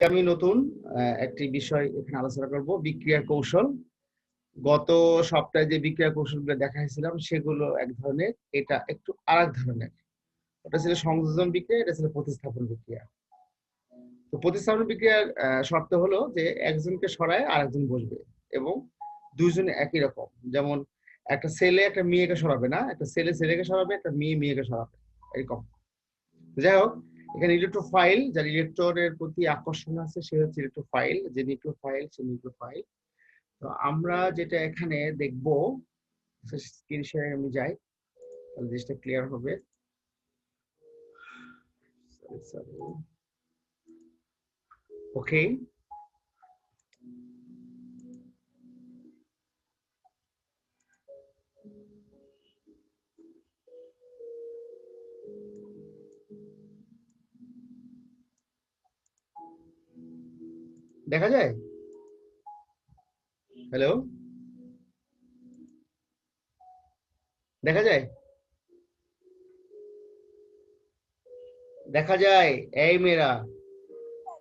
আমি নতুন একটি বিষয় এখানে আলোচনা করব, বিক্রিয়ার কৌশল। গত সপ্তাহে যে বিক্রিয়া কৌশলগুলো দেখাইছিলাম সেগুলো এক ধরনের, এটা একটু আরেক ধরনের। ওটা ছিল সংযোজন বিক্রিয়া, এটা ছিল প্রতিস্থাপন বিক্রিয়া। তো প্রতিস্থাপন বিক্রিয়ার শর্ত হলো যে একজনকে সরায় আরেকজন বসবে এবং দুইজন একই রকম। যেমন একটা ছেলে একটা মেয়েকে সরাবে না, একটা ছেলে ছেলেকে সরাবে, একটা মেয়ে মেয়েকে সরাবে, এরকম। যাই হোক, এখানে ইলেকট্রোফাইল, যার ইলেকট্রনের প্রতি আকর্ষণ আছে সে হচ্ছে ইলেকট্রোফাইল, যে নিউক্লিওফাইল সে নিউক্লিওফাইল। তো আমরা যেটা এখানে দেখবো, স্ক্রিন শেয়ারে আমি যাই তাহলে জিনিসটা ক্লিয়ার হবে। ওকে, দেখা যায়? হ্যালো, দেখা যায়? দেখা যায়? এই মেয়েরা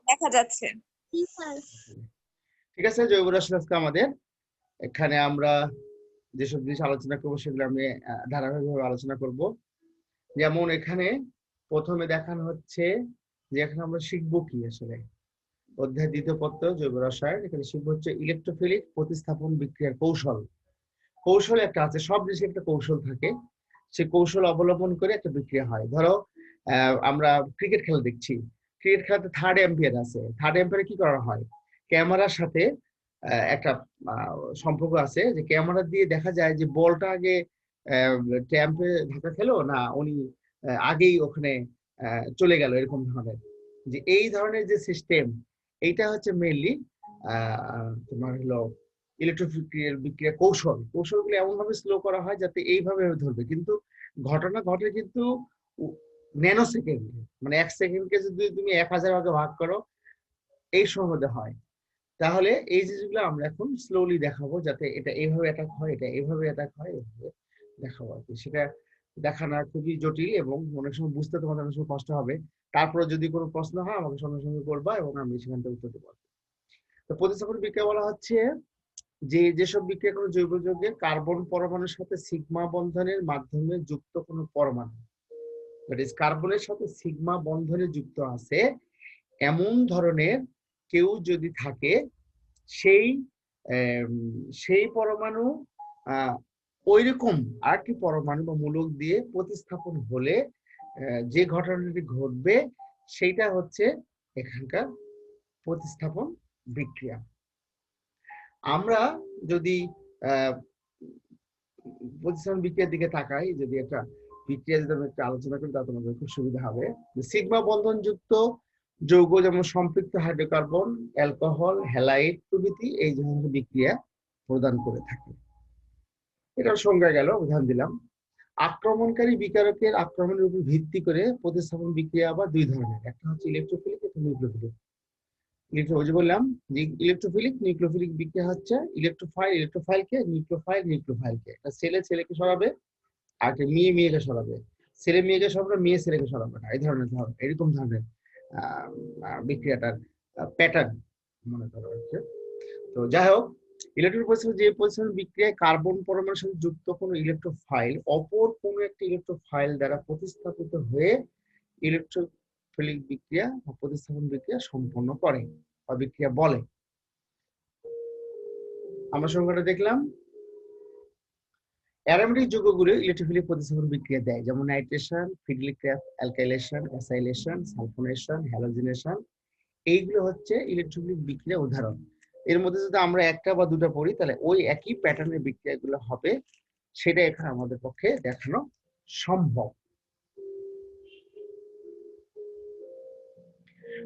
দেখা যাচ্ছে। ঠিক আছে। জৈব রাসায়নিক আজকে আমাদের এখানে আমরা যেসব জিনিস আলোচনা করবো সেগুলো আমি ধারাবাহিকভাবে আলোচনা করব। যেমন এখানে প্রথমে দেখানো হচ্ছে যে এখন আমরা শিখবো কি আসলে। অধ্যায় দ্বিতীয় পত্র জৈব রসায়ন, এখানে শিখবো হচ্ছে ইলেকট্রোফিলিক প্রতিস্থাপন বিক্রিয়ার কৌশল। কৌশল একটা আছে, সব জিনিসের একটা কৌশল থাকে, সে কৌশল অবলম্বন করে একটা বিক্রিয়া হয়। ধরো আমরা ক্রিকেট খেলা দেখছি, ক্রিকেট খেলাতে থার্ড এম্পায়ার আছে, থার্ড এম্পায়ারে কি করা হয়, ক্যামেরার সাথে একটা সম্পর্ক আছে, যে ক্যামেরা দিয়ে দেখা যায় যে বলটা আগে ট্যাম্পে ধাক্কা খেলো না উনি আগেই ওখানে চলে গেল, এরকম ধরনের। যে এই ধরনের যে সিস্টেম, এইটা হচ্ছে মেইনলি তোমার হলো ইলেকট্রোফিলিক বিক্রিয়া কৌশল। কৌশলগুলো এমন ভাবে স্লো করা হয় যাতে এইভাবে ধরবে, কিন্তু ঘটনা ঘটে কিন্তু ন্যানো সেকেন্ড, মানে 1 সেকেন্ডকে যদি তুমি 1000 ভাগে ভাগ করো এই সময় হয়। তাহলে এই জিনিসগুলো আমরা এখন স্লোলি দেখাবো, যাতে এটা এইভাবে অ্যাটাক হয়, এটা এইভাবে অ্যাটাক হয়, এইভাবে দেখাবো আর কি। সেটা দেখানো খুবই জটিল এবং অনেক সময় বুঝতে তোমাদের অনেক সময় কষ্ট হবে। তারপরে যদি কোনো প্রশ্ন হয় আমাকে সঙ্গে সঙ্গে করবা এবং আমি সেখান থেকে উত্তর দেবো। তো প্রতিস্থাপন বিক্রিয়া বলা হচ্ছে যে যেসব বিক্রিয়া কোনো জৈব যৌগের কার্বন পরমাণুর সাথে সিগমা বন্ধনের মাধ্যমে যুক্ত কোনো পরমাণু, দ্যাট ইজ কার্বনের সাথে সিগমা বন্ধনে যুক্ত আছে এমন ধরনের কেউ যদি থাকে, সেই সেই পরমাণু ওইরকম আরেকটি পরমাণু বা মূলক দিয়ে প্রতিস্থাপন হলে যে ঘটনাটি ঘটবে সেইটা হচ্ছে এখানকার প্রতিস্থাপন বিক্রিয়া। আমরা যদি প্রতিস্থাপন বিক্রিয়ার দিকে তাকাই, যদি একটা বিক্রিয়া যদি আমরা একটা আলোচনা করি তাহলে তোমাদের খুব সুবিধা হবে। সিগমা বন্ধন যুক্ত যৌগ যেমন সম্পৃক্ত হাইড্রোকার্বন, অ্যালকোহল, হ্যালাইড প্রভৃতি এই ধরনের বিক্রিয়া প্রদান করে থাকে। এটার সংজ্ঞা গেল, উদাহরণ দিলাম। আক্রমণকারী বিকারকের আক্রমণের উপর ভিত্তি করে প্রতিস্থাপন বিক্রিয়া আবার দুই ধরনের, একটা হচ্ছে ইলেকট্রোফিলিক, একটা নিউক্লিওফিলিক। বললাম যে ইলেকট্রোফিলিক নিউক্লিওফিলিক বিক্রিয়া হচ্ছে ইলেকট্রোফাইল ইলেকট্রোফাইলকে, নিউক্লিওফাইল নিউক্লিওফাইলকে। একটা ছেলে ছেলেকে সরাবে আর একটা মেয়ে মেয়েকে সরাবে, ছেলে মেয়েকে সরাবে, মেয়ে ছেলেকে সরাবে না, এই ধরনের এরকম ধরনের বিক্রিয়াটার প্যাটার্ন মনে করা হচ্ছে। তো যাই হোক, যে পরিস্থিতি বিক্রিয়ায় কার্বন পরমাণুর সাথে যুক্ত কোনো ইলেকট্রোফাইল অপর কোনো একটা ইলেকট্রোফাইল দ্বারা প্রতিস্থাপিত হয়ে ইলেকট্রোফিলিক বিক্রিয়া বা প্রতিস্থাপন বিক্রিয়া সম্পন্ন করে বা বিক্রিয়া বলে। আমরা সংখ্যাটা দেখলাম। অ্যারোমেটিক যৌগগুলো ইলেকট্রোফিলিক প্রতিস্থাপন বিক্রিয়া দেয়, যেমন নাইট্রেশন, ফিডলিক অ্যালকাইলেশন, অ্যাসাইলেশন, সালফোনেশন, হ্যালোজিনেশন। এইগুলো হচ্ছে ইলেকট্রোফিলিক বিক্রিয়া উদাহরণ। এর মধ্যে যদি আমরা একটা বা দুটো পড়ি তাহলে ওই একই প্যাটার্নের বিক্রিয়াগুলো হবে, সেটা এখানে আমাদের পক্ষে দেখানো সম্ভব।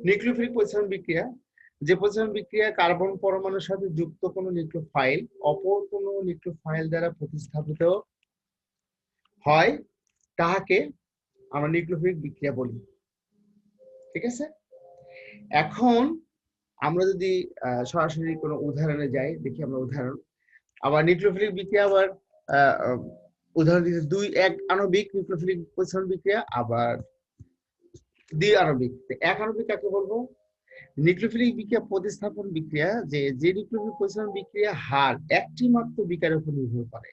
নিউক্লিওফিলিক প্রতিস্থাপন বিক্রিয়া, যে প্রতিস্থাপন বিক্রিয়া কার্বন পরমাণুর সাথে যুক্ত কোনো নিউক্লিওফাইল অপর কোনো নিউক্লিওফাইল দ্বারা প্রতিস্থাপিত হয় তাহাকে আমরা নিউক্লিওফিলিক বিক্রিয়া বলি। ঠিক আছে, এখন আমরা যদি সরাসরি কোনো উদাহরণে যাই, দেখি আমরা উদাহরণ। আবার নিউক্লিওফিলিক বিক্রিয়া আবার উদাহরণ দিতে দুই এক আণবিক নিউক্লিওফিলিক প্রতিস্থাপন বিক্রিয়া, আবার দ্বি আণবিক। এক আণবিক কাকে বলবো? নিউক্লিওফিলিক বিক্রিয়া প্রতিস্থাপন বিক্রিয়া, যে নিউক্লিওফিলিক প্রতিস্থাপন বিক্রিয়া হার একটি মাত্র বিকারের উপর নির্ভর করে।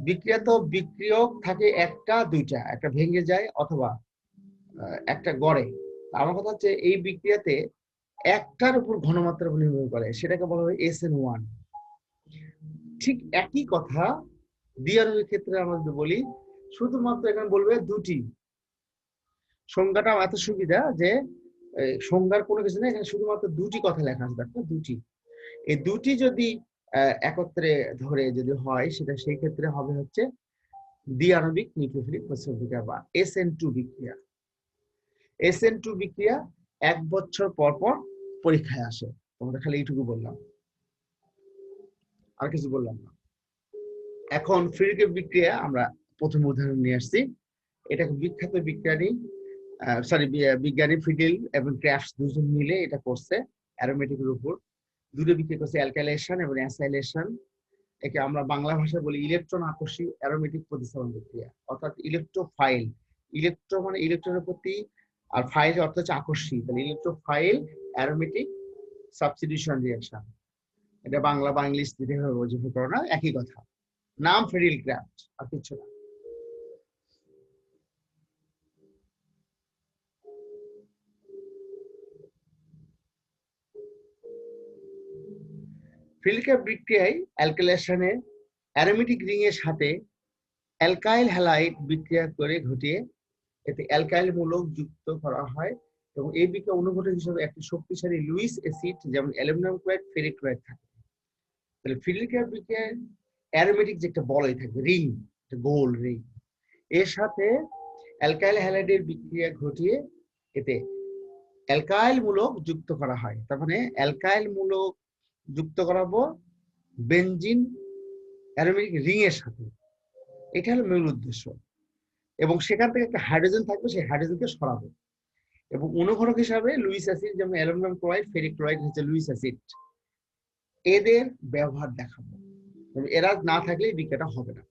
বিক্রিয়া তো বিক্রিয়ক থাকে একটা দুইটা, একটা ভেঙে যায় অথবা একটা গড়ে। আমার কথা হচ্ছে এই বিক্রিয়াতে একটার উপর ঘনমাত্রার উপর নির্ভর করে, সেটাকে বলা হয় SN1। ঠিক একই কথা দ্বিআণবিক ক্ষেত্রে আমরা যদি বলি, শুধুমাত্র এখানে বলবে দুটি। সংজ্ঞাটা এত সুবিধা যে সংজ্ঞার কোনো কিছু নেই, এখানে শুধুমাত্র দুটি কথা লেখা আছে, দেখো দুটি। এই দুটি যদি একত্রে ধরে যদি হয়, সেটা সেই ক্ষেত্রে হবে হচ্ছে দ্বিআণবিক নিউক্লিওফিলিক প্রতিস্থাপন বিক্রিয়া বা SN2 বিক্রিয়া। SN2 বিক্রিয়া 1 বছর পর পর পরীক্ষায় আসে। তোমাদের খালি এইটুকু বললাম, আর কিছু বললাম না। এখন ফ্রিডরিখ বিক্রিয়া আমরা প্রথম উদাহরণ নিয়ে আসছি। এটা বিখ্যাত বিজ্ঞানী ফ্রিডেল এবং ক্রাফটস দুজন মিলে এটা করছে অ্যারোমেটিকের উপর। দুটো বিক্রিয়া করছে, অ্যালকাইলেশন এবং অ্যাসাইলেশন। একে আমরা বাংলা ভাষায় বলি ইলেকট্রন আকর্ষী অ্যারোমেটিক প্রতিস্থাপন বিক্রিয়া, অর্থাৎ ইলেকট্রোফাইল। ইলেকট্রো মানে ইলেকট্রনের প্রতি, আর ফাইল অর্থ হচ্ছে আকর্ষী, তাহলে ইলেকট্রোফাইল অ্যারোমেটিক সাবস্টিটিউশন রিঅ্যাকশন। এটা বাংলা বা ইংলিশ যেভাবে বোঝাতে পারো না, একই কথা। নাম ফ্রিডেল ক্রাফট, আর কিছু না। ফ্রিডেল ক্রাফট বিক্রিয়ায় অ্যালকাইলেশনে অ্যারোমেটিক রিং এর সাথে অ্যালকাইল হ্যালাইড বিক্রিয়া করে ঘটিয়ে এতে অ্যালকাইল মূলক যুক্ত করা হয়, এবং এই বিক্রিয়া অনুঘটক হিসেবে একটি শক্তিশালী লুইস অ্যাসিড যেমন অ্যালুমিনিয়াম ক্লোরাইড, ফেরিক ক্লোরাইড থাকে। তাহলে ফ্রিডেল ক্রাফট বিক্রিয়ায় অ্যারোমেটিক যে একটা বলয় থাকবে, রিং, একটা গোল রিং, এর সাথে অ্যালকাইল হ্যালাইডের বিক্রিয়া ঘটিয়ে এতে অ্যালকাইল মূলক যুক্ত করা হয়। তার মানে অ্যালকাইল মূলক যুক্ত করাবো বেনজিন অ্যারোমেটিক রিং এর সাথে, এটা হলো মূল উদ্দেশ্য। এবং সেখান থেকে একটা হাইড্রোজেন থাকবে, সেই হাইড্রোজেনকে সরাবো। এবং অনুঘটক হিসাবে লুইস অ্যাসিড যেমন অ্যালুমিনিয়াম ক্লোরাইড, ফেরিক ক্লোরাইড হচ্ছে লুইস অ্যাসিড, এদের ব্যবহার দেখাবো। এরা না থাকলে এই বিক্রিয়াটা হবে না।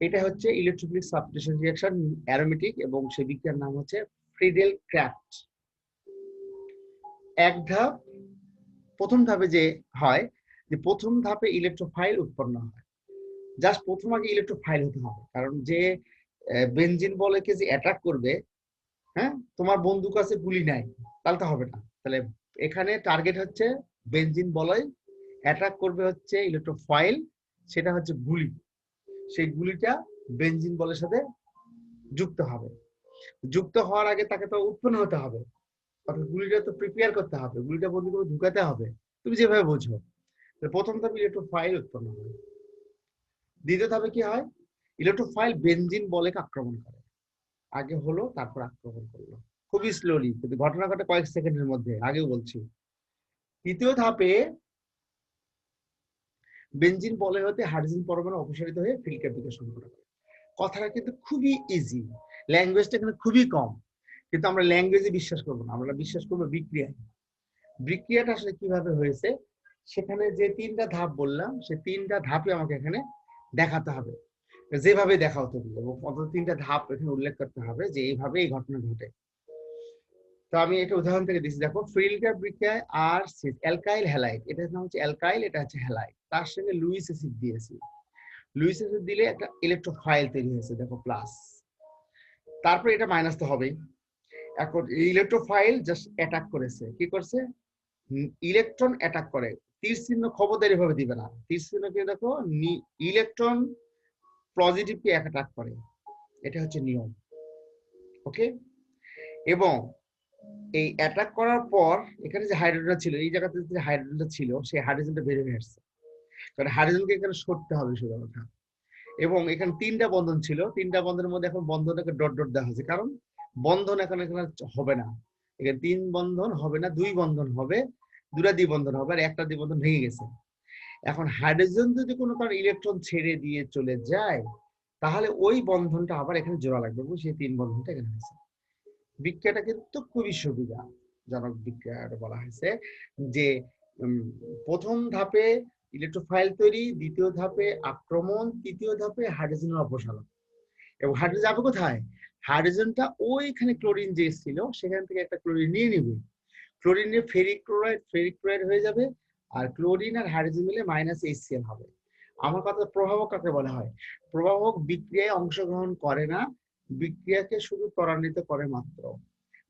এটা হচ্ছে ইলেকট্রোফিলিক সাবস্টিটিউশন রিঅ্যাকশন অ্যারোমেটিক, এবং সেই বিক্রিয়ার নাম হচ্ছে ফ্রিডেল ক্রাফট। এক ধাপ, প্রথম ধাপে যে হয়, যে প্রথম ধাপে ইলেকট্রোফাইল উৎপন্ন হয়। জাস্ট প্রথম আগে ইলেকট্রোফাইল হতে হবে, কারণ যে বেনজিন বলয়কে যে অ্যাটাক করবে, হ্যাঁ, তোমার বন্দুক আছে গুলি নাই, তাহলে তো হবে না। তাহলে এখানে টার্গেট হচ্ছে বেনজিন বলয়, অ্যাটাক করবে হচ্ছে ইলেকট্রোফাইল, সেটা হচ্ছে গুলি। সেই গুলিটা বেনজিন বলের সাথে যুক্ত হবে। যুক্ত হওয়ার আগে তাকে তো উৎপন্ন হতে হবে, অর্থাৎ গুলিটা তো প্রিপেয়ার করতে হবে, গুলিটা বন্দুক করে ঢুকাতে হবে, তুমি যেভাবে বোঝো। প্রথম ধাপে ইলেকট্রোফাইল উৎপন্ন হয়। দ্বিতীয় ধাপে কি হয়, ইলেকট্রোফাইল বেনজিন বলয়কে আক্রমণ করে। আগে হলো, তারপর আক্রমণ করলো, খুবই স্লোলি, কিন্তু ঘটনা ঘটে কয়েক সেকেন্ডের মধ্যে, আগেও বলছি। তৃতীয় ধাপে বেনজিন বলয় হতে হাইড্রোজেন পরমাণু অপসারিত হয়ে ফিল্ড ক্রাফট বিক্রিয়া শুরু করে। কথাটা কিন্তু খুবই ইজি, ল্যাঙ্গুয়েজটা এখানে খুবই কম, কিন্তু আমরা ল্যাঙ্গুয়েজে বিশ্বাস করবো না, আমরা বিশ্বাস করবো বিক্রিয়ায়। বিক্রিয়াটা আসলে কিভাবে হয়েছে, সেখানে যে তিনটা ধাপ বললাম, সে তিনটা ধাপে আমাকে এখানে দেখাতে হবে, যেভাবে দেখা হতে হবে, এবং অন্তত তিনটা ধাপ এখানে উল্লেখ করতে হবে যে এইভাবে এই ঘটনা ঘটে। তো আমি এটা উদাহরণ থেকে দিচ্ছি, দেখো ফ্রিডেল ক্রাফট বিক্রিয়ায় আর অ্যালকাইল হ্যালাইড, এটার নাম হচ্ছে অ্যালকাইল, এটা হচ্ছে হ্যালাইড, তার সঙ্গে লুইস অ্যাসিড দিয়েছি। লুইস অ্যাসিড দিলে একটা ইলেকট্রোফাইল তৈরি হয়েছে, দেখো প্লাস, তারপর এটা মাইনাস তো হবেই। এখন ইলেকট্রোফাইল জাস্ট অ্যাটাক করেছে, কি করছে, ইলেকট্রন অ্যাটাক করে, তীর চিহ্ন খবরদারি ভাবে দিবে না, তীর চিহ্ন কি দেখো, ইলেকট্রন পজিটিভকে অ্যাটাক করে, এটা হচ্ছে নিয়ম। ওকে, এবং এই অ্যাটাক করার পর এখানে যে হাইড্রোজেনটা ছিল, এই জায়গাতে যে হাইড্রোজেনটা ছিল, সেই হাইড্রোজেনটা বের হয়ে আসছে, কারণ হাইড্রোজেনকে এখানে সরতে হবে শুধু কথা। এবং এখানে তিনটা বন্ধন ছিল, তিনটা বন্ধনের মধ্যে এখন বন্ধনটাকে ডট ডট দেওয়া হয়েছে, কারণ বন্ধন এখন এখানে হবে না, এখানে তিন বন্ধন হবে না, দুই বন্ধন হবে, দুটা দ্বিবন্ধন হবে, আর একটা দ্বিবন্ধন ভেঙে গেছে। এখন হাইড্রোজেন যদি কোনো কারণে ইলেকট্রন ছেড়ে দিয়ে চলে যায়, তাহলে ওই বন্ধনটা আবার এখানে জোড়া লাগবে, সেই তিন বন্ধনটা এখানে হয়েছে। বিক্রিয়াটা কিন্তু খুবই সুবিধাজনক বিক্রিয়া বলা হয়েছে, যে প্রথম ধাপে ইলেকট্রোফাইল তৈরি, দ্বিতীয় ধাপে আক্রমণ, তৃতীয় ধাপে হাইড্রোজেনের অপসারণ। এবং হাইড্রোজেন যাবে কোথায়, হাইড্রোজেনটা ওইখানে ক্লোরিন যে ছিল সেখান থেকে একটা ক্লোরিন নিয়ে নিবে, ক্লোরিন নিয়ে ফেরিক ক্লোরাইড হয়ে যাবে, আর ক্লোরিন আর হাইড্রোজেন মিলে -HCl হবে। আমার কথা, প্রভাবক কাকে বলা হয়? প্রভাবক বিক্রিয়ায় অংশগ্রহণ করে না, বিক্রিয়াকে শুধু ত্বরান্বিত করে মাত্র।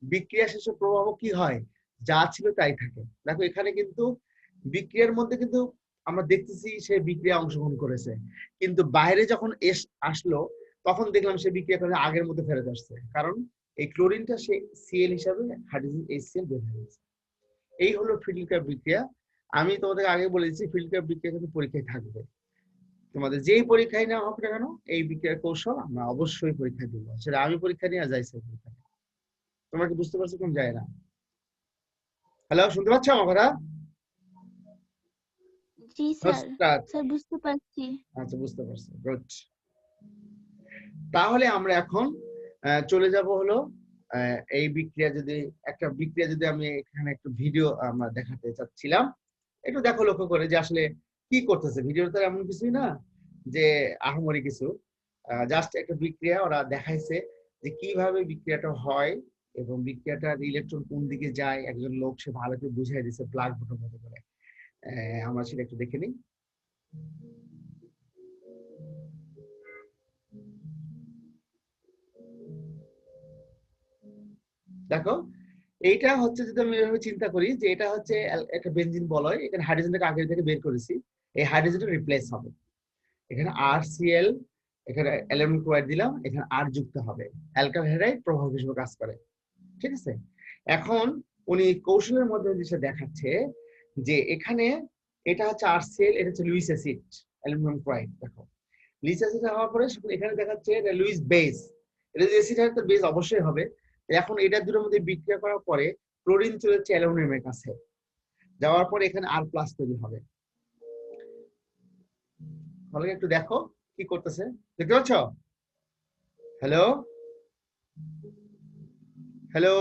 বিক্রিয়া শেষে প্রভাবক কি হয়? যা ছিল তাই থাকে। দেখো এখানে কিন্তু বিক্রিয়ার মধ্যে কিন্তু আমরা দেখতেছি সে বিক্রিয়া অংশগ্রহণ করেছে, কিন্তু বাইরে যখন আসলো তখন দেখলাম সে বিক্রিয়া করে আগের মধ্যে ফেরত আসছে, কারণ এই ক্লোরিনটা সে Cl হিসাবে হাইড্রোজেন HCl বের হয়ে গেছে। এই হলো ফিল্ড বিক্রিয়া। আমি তোমাদের আগে বলেছি ফিল্ড বিক্রিয়া কিন্তু পরীক্ষায় থাকবে, তোমাদের যেই পরীক্ষায় না হোক না কেন এই বিক্রিয়ার কৌশল আমরা অবশ্যই পরীক্ষা দিব, সেটা আমি পরীক্ষা নিয়ে যাইছি পরীক্ষা। তোমরা কি বুঝতে পারছো? কোন যায় না? হ্যালো, শুনতে পাচ্ছ আমার কথা? জি স্যার, স্যার বুঝতে পারছি। আচ্ছা, বুঝতে পারছো, গুড। তাহলে আমরা এখন চলে যাব হলো এই বিক্রিয়া, যদি একটা বিক্রিয়া যদি আমি এখানে একটু ভিডিও আমরা দেখাতে চাচ্ছিলাম, একটু দেখো লক্ষ্য করে যে আসলে কি করতেছে। ভিডিওতে এমন কিছুই না যে আহামরি কিছু, জাস্ট একটা বিক্রিয়া ওরা দেখাইছে যে কিভাবে বিক্রিয়াটা হয় এবং বিক্রিয়াটার ইলেকট্রন কোন দিকে যায়, একজন লোক সে ভালো করে বুঝাই দিয়েছে ব্ল্যাক বোর্ডের মতো করে। আমরা সেটা একটু দেখে নিই। দেখো এইটা হচ্ছে, যদি আমি এভাবে চিন্তা করি যে এটা হচ্ছে একটা বেনজিন বলয়, এখানে হাইড্রোজেনটাকে আগে থেকে বের করেছি, এই হাইড্রোজেনটা রিপ্লেস হবে, এখানে RCl, এখানে অ্যালুমিনিয়াম ক্লোরাইড দিলাম, এখানে R যুক্ত হবে, অ্যালকাইল হ্যালাইড প্রভাবক হিসেবে কাজ করে। ঠিক আছে, এখন উনি কৌশলের মধ্যে যেটা দেখাচ্ছে যে এখানে এটা হচ্ছে RCl, এটা হচ্ছে লুইস অ্যাসিড, অ্যালুমিনিয়াম ক্লোরাইড। দেখো লুইস অ্যাসিড হওয়ার পরে এখানে দেখাচ্ছে এটা লুইস বেস, এটা যদি অ্যাসিড হয় তো বেস অবশ্যই হবে। এখন এটা দুটোর মধ্যে বিক্রিয়া করার পরে ক্লোরিন চলে যাচ্ছে অ্যালুমিনিয়ামের কাছে, যাওয়ার পরে এখানে R+ তৈরি হবে। ভালো একটু দেখো কি করতেছে, দেখতে পাচ্ছ? হ্যালো হ্যালো,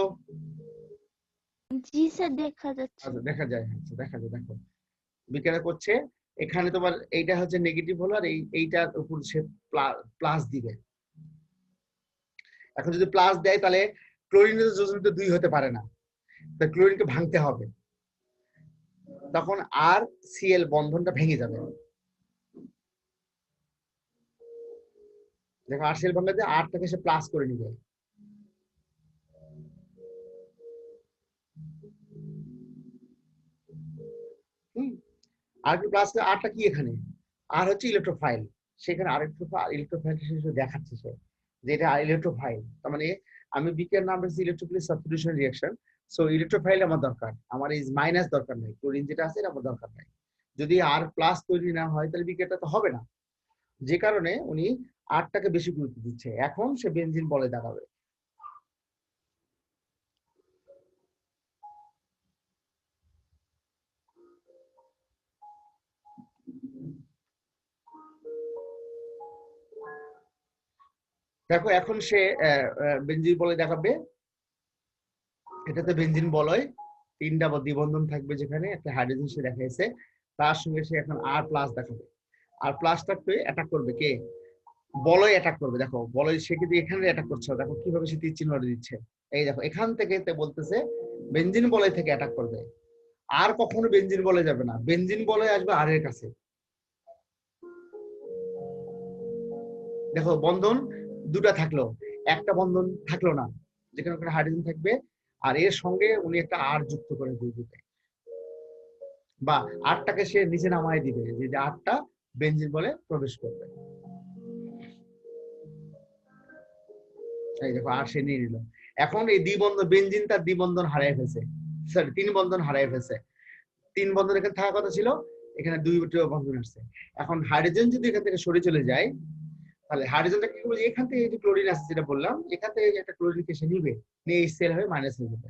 জি স্যার, দেখা যাচ্ছে। আচ্ছা দেখা যায়, আচ্ছা দেখা যায়। দেখো বিক্রিয়া করছে, এখানে তোমার এইটা হচ্ছে নেগেটিভ হলো, আর এইটার উপর সে প্লাস দিবে। এখন যদি প্লাস দেয় তাহলে ক্লোরিনের যোজন তো 2 হতে পারে না, তাই ক্লোরিনকে ভাঙতে হবে, তখন RCl বন্ধনটা ভেঙে যাবে। দেখো RCl ভাঙলে যে Rটাকে সে প্লাস করে নিবে। আর কি প্লাস, আরটা কি এখানে? আর হচ্ছে ইলেকট্রোফাইল, সেখানে আরেকটু ইলেকট্রোফাইল হিসেবে দেখাচ্ছে সে যে এটা ইলেকট্রোফাইল, তার মানে আমি বিক্রিয়ার নাম রেখেছি electrophilic substitution reaction. So electrophile আমার দরকার, আমার এই মাইনাস দরকার নাই, ক্লোরিন যেটা আছে এটা আমার দরকার নাই। যদি R+ তৈরি না হয় তাহলে বিক্রিয়াটা তো হবে না, যে কারণে উনি Rটাকে বেশি গুরুত্ব দিচ্ছে। এখন সে বেনজিন বলে দেখাবে। দেখো এখন সে বেনজিন বলে দেখাবে, এটাতে বেনজিন বলয়, 3টা দ্বিবন্ধন থাকবে, যেখানে একটা হাইড্রোজেন সে দেখাইছে, তার সঙ্গে সে এখন R+ দেখাবে। R+টাকে অ্যাটাক করবে কে? বলয় অ্যাটাক করবে। দেখো বলয় সে কিন্তু এখানে অ্যাটাক করছে, দেখো কিভাবে সে তীর চিহ্ন দিচ্ছে। এই দেখো এখান থেকে বলতেছে বেনজিন বলয় থেকে অ্যাটাক করবে। আর কখনো বেনজিন বলয় যাবে না, বেনজিন বলয় আসবে R এর কাছে। দেখো বন্ধন দুটা থাকলো, একটা বন্ধন থাকলো না, যেখানে ওখানে হাইড্রোজেন থাকবে, আর এর সঙ্গে উনি একটা R যুক্ত করে দিবে, বা Rটাকে সে নিচে নামায় দিবে, যে Rটা বেনজিন বলে প্রবেশ করবে। এই দেখো আর সে নিয়ে নিল। এখন এই দ্বিবন্ধন, বেনজিন তার দ্বিবন্ধন হারাই ফেলছে, সরি 3 বন্ধন হারাই ফেলছে। 3 বন্ধন এখানে থাকার কথা ছিল, এখানে 2টা বন্ধন আসছে। এখন হাইড্রোজেন যদি এখান থেকে সরে চলে যায়, তাহলে হাইড্রোজেনটা কি করবে, এখান থেকে যে ক্লোরিন আছে যেটা বললাম, এখান থেকে একটা ক্লোরিনকে সে নিবে, নিয়ে HCl হয়ে মাইনাস হয়ে যাবে।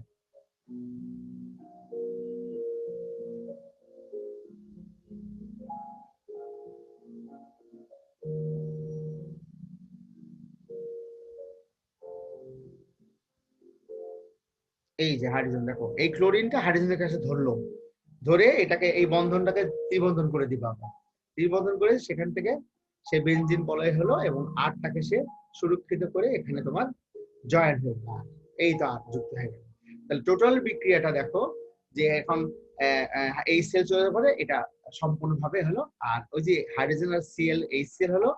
এই যে হাইড্রোজেন, দেখো এই ক্লোরিনটা হাইড্রোজেনের কাছে ধরলো, ধরে এটাকে এই বন্ধনটাকে ত্রিবন্ধন করে দিবা, আমরা ত্রিবন্ধন করে সেখান থেকে সে বেনজিন বলয় হলো, এবং Rটাকে সে সুরক্ষিত করে এখানে তোমার জয়েন্ট হয়ে গেল, এই তো আর যুক্ত হয়ে গেল। তাহলে টোটাল বিক্রিয়াটা দেখো যে এখন এই সেল চলে যাওয়ার পরে এটা সম্পূর্ণভাবে হলো, আর ওই যে হাইড্রোজেন আর সিএল HCl হলো,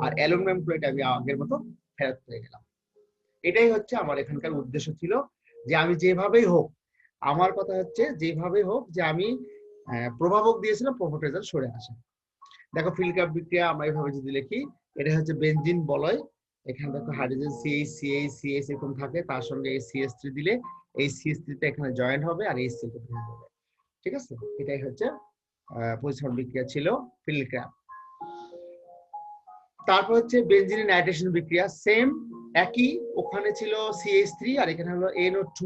আর অ্যালুমিনিয়াম ক্লোরাইড আমি আগের মতো ফেরত পেয়ে গেলাম। এটাই হচ্ছে আমার এখানকার উদ্দেশ্য ছিল, যে আমি যেভাবেই হোক, আমার কথা হচ্ছে যেভাবেই হোক যে আমি প্রভাবক দিয়েছিলাম, প্রভাবক রেজাল্ট সরে আসে। দেখো ফিল্ডক্রাফট বিক্রিয়া আমরা এইভাবে যদি লিখি, এটা হচ্ছে বেনজিন বলয়, এখানে দেখো হাইড্রোজেন CH এরকম থাকে, তার সঙ্গে এই CH3 দিলে এই CH3 টা এখানে জয়েন্ট হবে আর এই HCl টা ভেঙে যাবে। ঠিক আছে, এটাই হচ্ছে পরিসর বিক্রিয়া ছিল ফিল্ডক্রাফট। তারপর হচ্ছে বেনজিনের নাইট্রেশন বিক্রিয়া, সেম একই, ওখানে ছিল CH3 আর এখানে হলো NO2,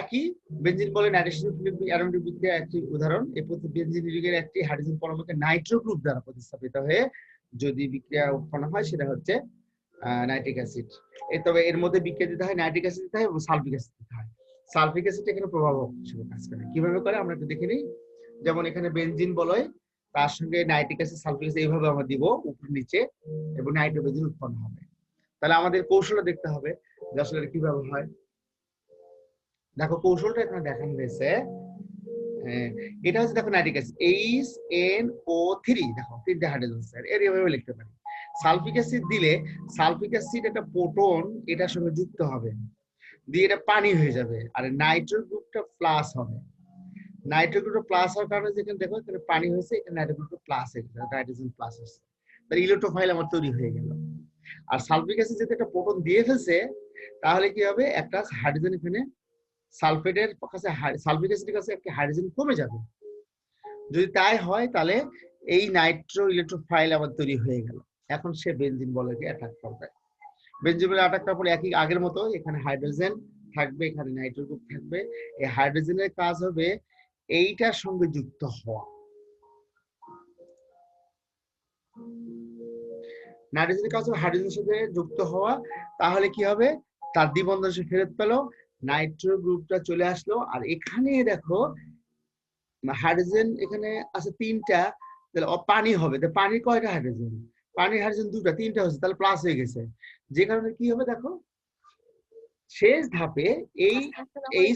একই। বেনজিন বলে নাইট্রেশন অ্যারোমেটিক বিক্রিয়া একটি উদাহরণ। এই বেনজিন যুগের একটি হাইড্রোজেন পরমাণুকে নাইট্রো গ্রুপ দ্বারা প্রতিস্থাপিত হয়ে যদি বিক্রিয়া উৎপন্ন হয় সেটা হচ্ছে নাইট্রিক অ্যাসিড। তবে এর মধ্যে বিক্রিয়া দিতে হয় নাইট্রিক অ্যাসিড দিতে হয় এবং সালফিক অ্যাসিড দিতে হয়। সালফিক অ্যাসিড এখানে প্রভাবক হিসেবে কাজ করে। কিভাবে করে আমরা একটু দেখে নিই। যেমন এখানে বেনজিন বলয়, তার সঙ্গে নাইট্রিক অ্যাসিড সালফিক অ্যাসিড এইভাবে আমরা দিব উপর নিচে, এবং নাইট্রোবেনজিন উৎপন্ন হবে। তাহলে আমাদের কৌশলে দেখতে হবে যে আসলে কিভাবে হয়। দেখো কৌশলটা এখানে দেখানো হয়েছে, এটা হচ্ছে দেখো নাইট্রিক অ্যাসিড HNO3, দেখো তিনটে হাইড্রোজেন স্যার, এর এভাবে লিখতে পারি। সালফিক অ্যাসিড দিলে সালফিক অ্যাসিড একটা প্রোটন এটার সঙ্গে যুক্ত হবে, দিয়ে এটা পানি হয়ে যাবে, আর নাইট্রো গ্রুপটা প্লাস হবে। নাইট্রো গ্রুপটা প্লাস হওয়ার কারণে যেখানে দেখো এখানে পানি হয়েছে, এখানে নাইট্রো গ্রুপটা প্লাস হয়ে গেছে, হাইড্রোজেন প্লাস হচ্ছে, তাহলে ইলেকট্রোফাইল আমার তৈরি হয়ে গেল। আর সালফিক অ্যাসিড যদি একটা প্রোটন দিয়ে ফেলছে, তাহলে কি হবে, একটা হাইড্রোজেন এখানে সালফেটের কাছে, সালফিক অ্যাসিডের কাছে একটা হাইড্রোজেন কমে যাবে। যদি তাই হয় তাহলে এই নাইট্রো ইলেকট্রোফাইল আবার তৈরি হয়ে গেল। এখন সে বেনজিন বলয়কে অ্যাটাক করবে। বেনজিন বলয় অ্যাটাক করার পরে একই আগের মতো এখানে হাইড্রোজেন থাকবে, এখানে নাইট্রো গ্রুপ থাকবে। এই হাইড্রোজেনের কাজ হবে এইটার সঙ্গে যুক্ত হওয়া, নাইট্রোজেনের কাজ হবে হাইড্রোজেনের সাথে যুক্ত হওয়া। তাহলে কি হবে, তার দ্বিবন্ধন সে ফেরত পেল, নাইট্রো গ্রুপটা চলে আসলো। আর এখানে দেখো হাইড্রোজেন এখানে আছে তিনটা, তাহলে পানি হবে, পানি কয়টা হাইড্রোজেন, পানির হাইড্রোজেন দুটা, তিনটা হচ্ছে, তাহলে প্লাস হয়ে গেছে। যে কারণে কি হবে দেখো, শেষ ধাপে এই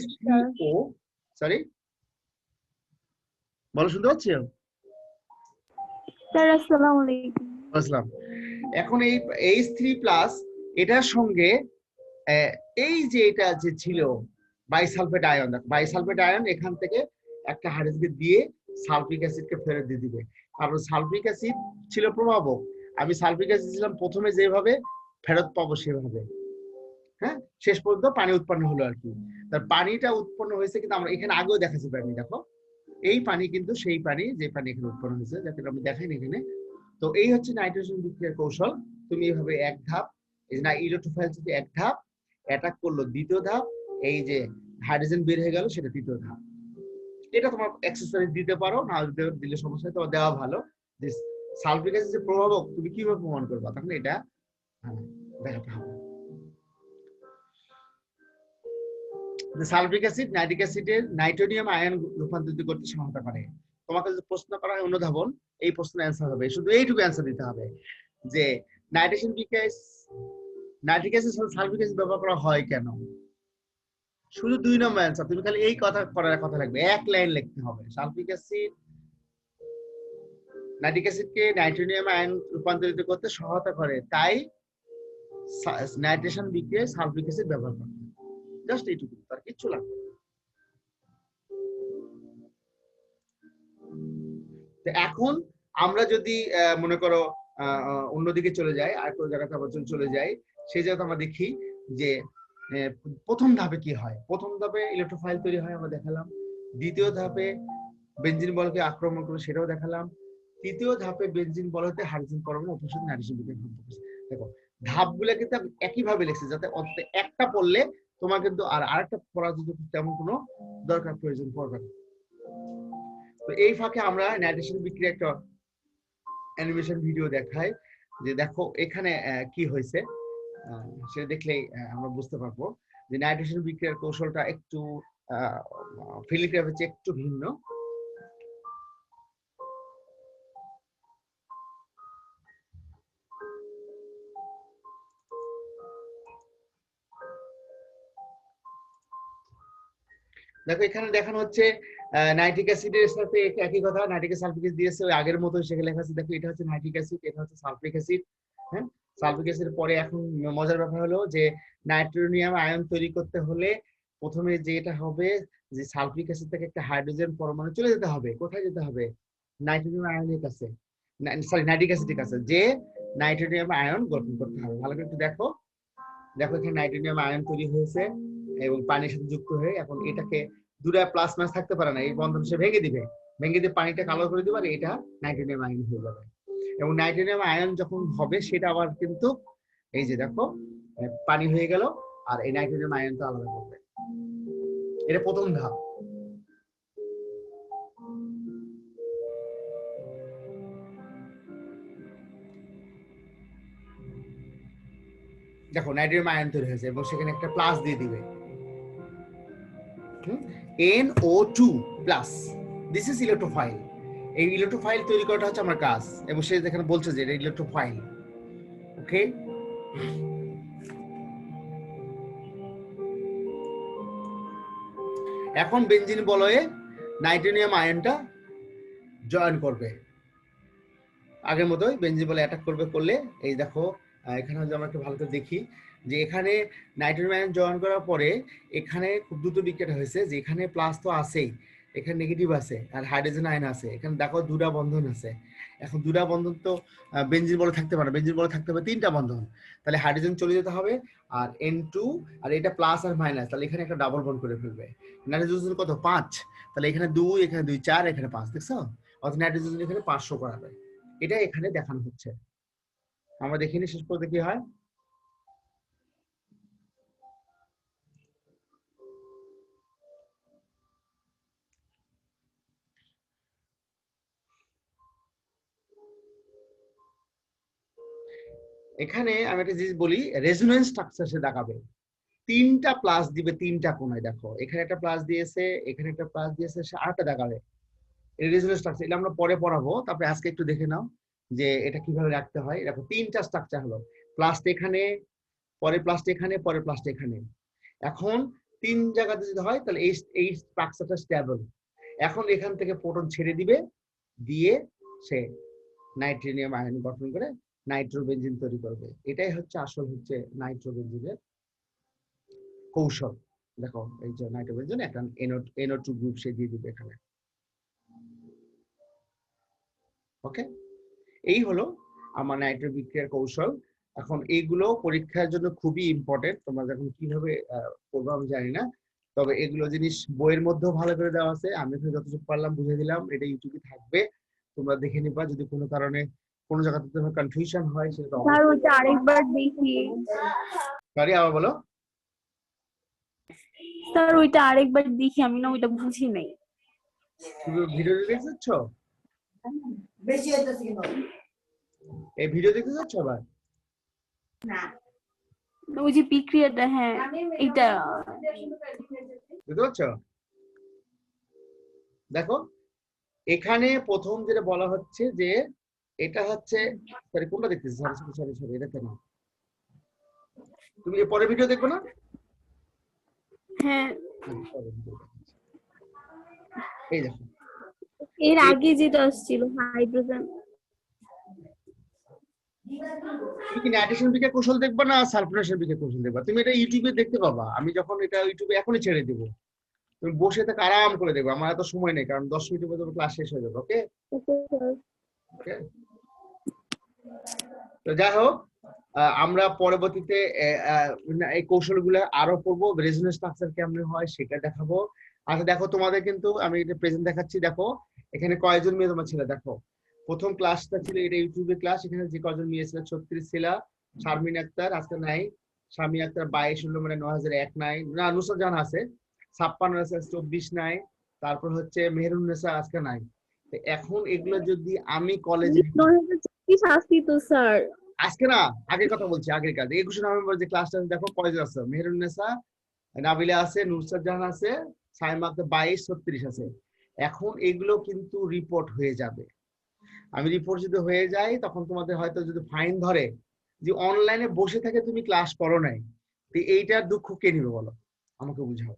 H3O, সরি বলো, শুনতে পাচ্ছি? স্যার আসসালামু আলাইকুম। বুঝলাম। এখন এই H3+ এটার সঙ্গে এই যে এটা যে ছিল বাইসালফেট আয়ন, দেখো বাইসালফেট আয়ন এখান থেকে একটা হাইড্রোজেনকে দিয়ে সালফিক অ্যাসিডকে ফেরত দিয়ে দিবে। কারণ সালফিক অ্যাসিড ছিল প্রভাবক, আমি সালফিক অ্যাসিড ছিলাম প্রথমে যেভাবে, ফেরত পাবো সেভাবে। হ্যাঁ, শেষ পর্যন্ত পানি উৎপন্ন হলো আর কি। তার পানিটা উৎপন্ন হয়েছে, কিন্তু আমরা এখানে আগেও দেখাচ্ছি পানি, দেখো এই পানি কিন্তু সেই পানি যে পানি এখানে উৎপন্ন হয়েছে, যাতে আমি দেখাইনি এখানে। তো এই হচ্ছে নাইট্রোজেন বিক্রিয়ার কৌশল। তুমি এইভাবে এক ধাপ, এই যে ইলেকট্রোফাইল যদি এক ধাপ অ্যাটাক করলো, দ্বিতীয় ধাপ এই যে হাইড্রোজেন বের হয়ে গেল, সেটা তৃতীয় ধাপ। এটা তোমার এক্সেসরিজ দিতে পারো, না দিলে সমস্যা নেই, তোমার দেওয়া ভালো। যে সালফিক অ্যাসিড যে প্রভাবক, তুমি কিভাবে প্রমাণ করবা, তখন এটা দেখাতে হবে। সালফিক অ্যাসিড নাইট্রিক অ্যাসিডের নাইট্রোনিয়াম আয়ন রূপান্তরিত করতে সহায়তা করে। তোমাকে যদি প্রশ্ন করা হয় অনুধাবন, এই প্রশ্নের অ্যান্সার হবে, শুধু এইটুকু অ্যান্সার দিতে হবে যে নাইট্রেশন বিক্রিয়ায় নাইট্রিক অ্যাসিড সালফিক অ্যাসিড ব্যবহার করা হয় কেন। শুধু 2 নম্বর অ্যান্সার, তুমি খালি এই কথা করার কথা লাগবে, এক লাইন লিখতে হবে। সালফিক অ্যাসিড নাইট্রিক অ্যাসিডকে নাইট্রোনিয়াম আয়ন রূপান্তরিত করতে সহায়তা করে, তাই নাইট্রেশন বিক্রিয়ায় সালফিক অ্যাসিড ব্যবহার করে। জাস্ট এইটুকু, তার কিচ্ছু লাগবে না। তো এখন আমরা যদি মনে করো অন্যদিকে চলে যাই, আর কোনো জায়গাতে আবার চলে যাই, সেই জায়গাতে আমরা দেখি যে প্রথম ধাপে কি হয়। প্রথম ধাপে ইলেকট্রোফাইল তৈরি হয়, আমরা দেখালাম। দ্বিতীয় ধাপে বেনজিন বলকে আক্রমণ করে, সেটাও দেখালাম। তৃতীয় ধাপে বেনজিন বল হতে হাইড্রোজেন পরমাণু উপস্থিত নাইট্রোজেন বিক্রিয়া ঘটতে পারে। দেখো ধাপগুলো কিন্তু একইভাবে লিখছি, যাতে অন্তত একটা পড়লে তোমার কিন্তু আর আরেকটা পড়ার জন্য তেমন কোনো দরকার প্রয়োজন পড়বে না। তো এই ফাঁকে আমরা নাইট্রেশন বিক্রিয়া একটা অ্যানিমেশন ভিডিও দেখাই, যে দেখো এখানে কি হয়েছে, সেটা দেখলেই আমরা বুঝতে পারবো যে নাইট্রেশন বিক্রিয়ার কৌশলটা একটু ফিলিগ্রাফের চেয়ে একটু ভিন্ন। দেখো এখানে দেখানো হচ্ছে নাইট্রিক অ্যাসিডের সাথে একই কথা, নাইট্রিক সালফিক অ্যাসিড দিয়েছে ওই আগের মতো, সেখানে লেখা আছে দেখো এটা হচ্ছে নাইট্রিক অ্যাসিড, এটা হচ্ছে সালফিক অ্যাসিড। হ্যাঁ, সালফিক অ্যাসিডের পরে এখন মজার ব্যাপার হলো যে নাইট্রোনিয়াম আয়ন তৈরি করতে হলে প্রথমে যেটা হবে যে সালফিক অ্যাসিড থেকে একটা হাইড্রোজেন পরমাণু চলে যেতে হবে, কোথায় যেতে হবে? নাইট্রোনিয়াম আয়নের কাছে, সরি নাইট্রিক অ্যাসিডের কাছে, যে নাইট্রোনিয়াম আয়ন গঠন করতে হবে। ভালো করে একটু দেখো, দেখো এখানে নাইট্রোনিয়াম আয়ন তৈরি হয়েছে এবং পানির সাথে যুক্ত হয়ে এখন এটাকে দুটা প্লাস মাইনাস থাকতে পারে না, এই বন্ধন সে ভেঙে দিবে, ভেঙে দিয়ে পানিটা কালো করে দিবে আর এটা নাইট্রোনিয়াম আয়ন হয়ে যাবে। এবং নাইট্রোনিয়াম আয়ন যখন হবে সেটা আবার কিন্তু এই যে দেখো পানি হয়ে গেল আর এই নাইট্রোনিয়াম আয়নটা আলাদা করবে। এটা প্রথম ধাপ। দেখো নাইট্রোনিয়াম আয়ন তৈরি হয়েছে এবং সেখানে একটা প্লাস দিয়ে দিবে, NO2 plus. This is electrophile. এই ইলেকট্রোফাইল তৈরি করাটা হচ্ছে আমার কাজ এবং সে এখানে বলছে যে এটা ইলেকট্রোফাইল। ওকে, এখন বেনজিন বলয়ে নাইট্রোনিয়াম আয়নটা জয়েন করবে, আগের মতোই বেনজিন বলে অ্যাটাক করবে, করলে এই দেখো এখানে যদি আমরা একটু ভালো করে দেখি যে এখানে নাইট্রোনিয়াম আয়ন জয়েন করার পরে এখানে খুব দ্রুত বিক্রিয়া হয়েছে যে এখানে প্লাস তো আছেই, এখানে নেগেটিভ আছে আর হাইড্রোজেন আয়ন আছে, এখানে দেখো দুটা বন্ধন আছে। এখন দুটা বন্ধন তো বেনজিন বলে থাকতে পারে, বেনজিন বলে থাকতে হবে তিনটা বন্ধন, তাহলে হাইড্রোজেন চলে যেতে হবে আর N2 আর এটা প্লাস আর মাইনাস, তাহলে এখানে একটা ডাবল বন্ড করে ফেলবে। নাইট্রোজেন কত 5, তাহলে এখানে 2, এখানে 2 4, এখানে 5, দেখছো? অর্থাৎ নাইট্রোজেন এখানে 500 করাবে। এটা এখানে দেখানো হচ্ছে, আমরা দেখিনি শেষ পর্যন্ত কি হয়। এখানে আমি একটা জিনিস বলি, রেজোনেন্স স্ট্রাকচার সে দেখাবে, তিনটা প্লাস দিবে তিনটা কোণায়, দেখো এখানে একটা প্লাস দিয়েছে, এখানে একটা প্লাস দিয়েছে, সে আরেকটা দেখাবে। এই রেজোনেন্স স্ট্রাকচার এটা আমরা পরে পড়াবো, তারপরে আজকে একটু দেখে নাও যে এটা কিভাবে রাখতে হয়। দেখো তিনটা স্ট্রাকচার হলো, প্লাসটা এখানে, পরে প্লাসটা এখানে, পরে প্লাসটা এখানে। এখন তিন জায়গাতে যদি হয় তাহলে এই স্ট্রাকচারটা স্টেবল। এখন এখান থেকে প্রোটন ছেড়ে দিবে, দিয়ে সে নাইট্রোনিয়াম আয়ন গঠন করে নাইট্রোবেনজিন তৈরি করবে। এটাই হচ্ছে আসল হচ্ছে নাইট্রোবেনজিনের কৌশল। দেখো এই যে নাইট্রোবেনজিন একটা NO2 গ্রুপ সে দিয়ে দিবে এখানে। ওকে, এই হলো আমার নাইট্রো বিক্রিয়ার কৌশল। এখন এইগুলো পরীক্ষার জন্য খুবই ইম্পর্টেন্ট, তোমরা যখন কিভাবে করবো আমি জানি না, তবে এগুলো জিনিস বইয়ের মধ্যেও ভালো করে দেওয়া আছে, আমি যতটুকু পারলাম বুঝে দিলাম, এটা ইউটিউবে থাকবে, তোমরা দেখে নিবা। যদি কোনো কারণে কোনো জায়গাতে তোমার কনফিউশন হয় সেটা স্যার ওইটা আরেকবার দেখি। সরি, আবার বলো। স্যার ওইটা আরেকবার দেখি, আমি না ওইটা বুঝি নাই। তুমি ভিডিও দেখতে যাচ্ছ? বেশি হইতেছে কিন্তু এই ভিডিও দেখতে যাচ্ছ আবার? না ওই যে বিক্রিয়াটা, হ্যাঁ এটা বুঝতে পারছো? দেখো এখানে প্রথম যেটা বলা হচ্ছে যে এটা হচ্ছে, সরি কোনটা দেখতেছি, সরি সরি সরি সরি, এটা কেন? তুমি এর পরে ভিডিও দেখবে না? হ্যাঁ এই দেখো এর আগে যেটা আসছিল হাইড্রোজেন। তুমি কি নাইট্রেশন বিক্রিয়া কৌশল দেখবা না সালফারেশন বিক্রিয়া কৌশল দেখবা? তুমি এটা ইউটিউবে দেখতে পাবা, আমি যখন এটা ইউটিউবে এখনই ছেড়ে দিব, তুমি বসে থেকে আরাম করে দেখবে, আমার এত সময় নেই কারণ 10 মিনিটের মধ্যে ক্লাস শেষ হয়ে যাবে। ওকে ওকে, তো যাই হোক আমরা পরবর্তীতে এই কৌশলগুলো আরো পড়বো, রেজোনেন্স স্ট্রাকচার কেমন হয় সেটা দেখাবো। আচ্ছা দেখো তোমাদের কিন্তু আমি এটা প্রেজেন্ট দেখাচ্ছি, দেখো এখানে কয়জন মেয়ে তোমার ছিল, দেখো প্রথম ক্লাসটা ছিল এটা ইউটিউবে ক্লাস, এখানে যে কয়জন মেয়ে ছিল 36 ছিল, শারমিন আক্তার আজকে নাই, শামি আক্তার 22 হলো মানে 9001 নাই, না নুসরাত জাহান আছে 56 আছে, 24 নাই, তারপর হচ্ছে মেহরুন্নেসা আজকে নাই। তো এখন এগুলো যদি আমি কলেজে আসছি তো স্যার, আজকে না আগের কথা বলছি, আগের কাজ 21 নভেম্বর যে ক্লাসটা দেখো কয়জন আছে, মেহরুন্নেসা, নাবিলা আছে, নুসরাত জাহান আছে, সাইমা আক্তার 22 36 আছে। এখন এগুলো কিন্তু রিপোর্ট হয়ে যাবে, আমি রিপোর্ট যদি হয়ে যায় তখন তোমাদের হয়তো যদি ফাইন ধরে যে অনলাইনে বসে থেকে তুমি ক্লাস করো নাই, তো এইটার দুঃখ কে নিবে বলো, আমাকে বুঝাও।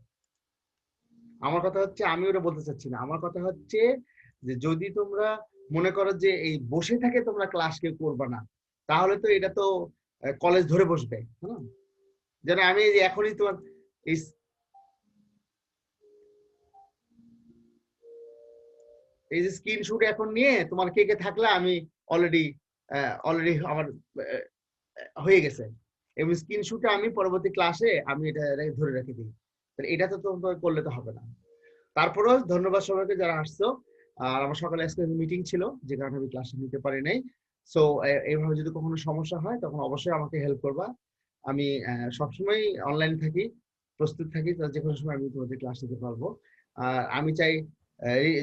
আমার কথা হচ্ছে আমি ওটা বলতে চাচ্ছি না, আমার কথা হচ্ছে যে যদি তোমরা মনে করো যে এই বসে থাকে তোমরা ক্লাস কেউ করবে না, তাহলে তো এটা তো কলেজ ধরে বসবে, হ্যাঁ। যেন আমি এই যে এখনই তোমার এই এই যে স্ক্রিনশট এখন নিয়ে তোমার কে কে থাকলে আমি অলরেডি অলরেডি আমার হয়ে গেছে, এবং স্ক্রিনশটে আমি পরবর্তী ক্লাসে আমি এটা ধরে রেখে দিই। তাহলে এটা তো তোমার করলে তো হবে না। তারপরেও ধন্যবাদ সবাইকে যারা আসছো। আর আমার সকালে আজকে মিটিং ছিল, যে কারণে আমি ক্লাসে নিতে পারি নাই। সো এইভাবে যদি কখনো সমস্যা হয় তখন অবশ্যই আমাকে হেল্প করবা। আমি সবসময় অনলাইন থাকি, প্রস্তুত থাকি, যে কোনো সময় আমি তোমাদের ক্লাস নিতে পারবো। আর আমি চাই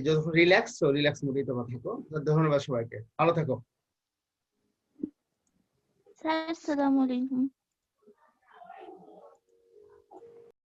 যখন রিল্যাক্স মোডেই তোমরা থাকো। ধন্যবাদ সবাইকে, ভালো থাকো। স্যার আসসালামু আলাইকুম।